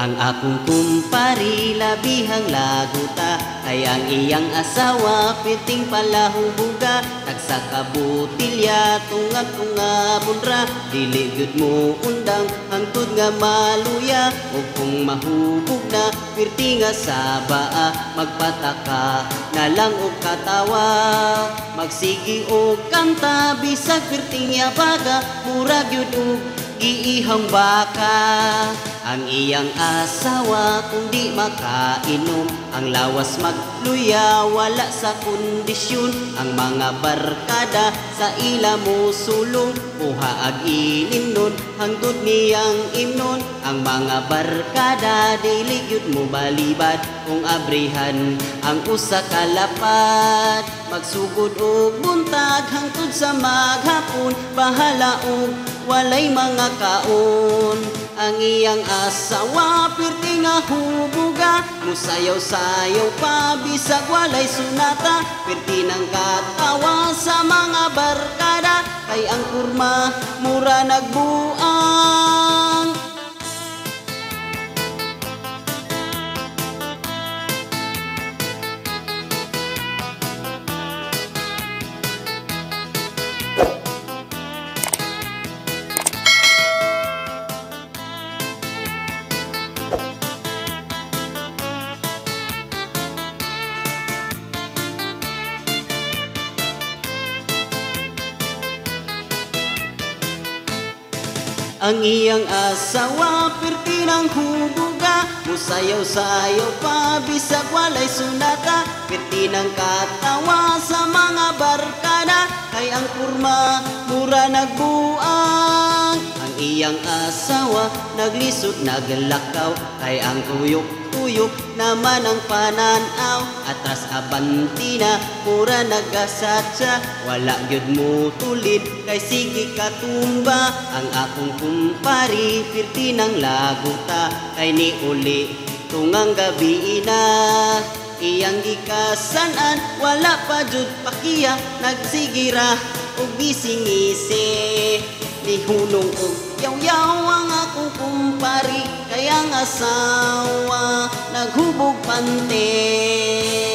Ang akong kumpari labihang laguta, kay ang iyang asawa piting palahubuga. Tagsa ka butilya tunga bunra, dili gyud mo undang hangtod nga maluya. Ug kung mahubog na pirti nga sa baa, magpataka na lang og katawa. Magsigi og kanta bisag pirting yabaga, murag gyud og giihang baka. Ang iyang asawa kung di makainom, ang lawas magluya wala sa kondisyon. Ang mga barkada sa ila mo sulong, puha ag inimnon hangtod niyang imnon. Ang mga barkada dili gyud mo balibad, kung abrihan ang usa ka lapad. Magsugod og buntag hangtod sa maghapon, bahala og walay mga kaon. Ang iyang asawa pirti nga hubuga, musayaw-sayaw pa bisag walay sunata. Pirti ng katawa sa mga barkada, kay ang kurma mura nagbuang. Ang iyang asawa pirti ng hubuga, musayaw-sayaw pa bisag walay sunata. Pirti ng katawa sa mga barkada, kay ang kurma mura nagbuang. Ang iyang asawa naglisod naglakaw, kay ang tuyok-tuyok naman ang pananaw. Atras abantina mura nagasatsa, wala gyud mo tulid kay sige katumba. Ang akong kumpari pirti ng laguta, kay ni uli tungang gabi na. Iyang gikasanan wala pa jud pakiya, nagsigira og gising-isi. Nihunong og yaw-yaw ang akong kumpari, kay ang asawa naghubog pante.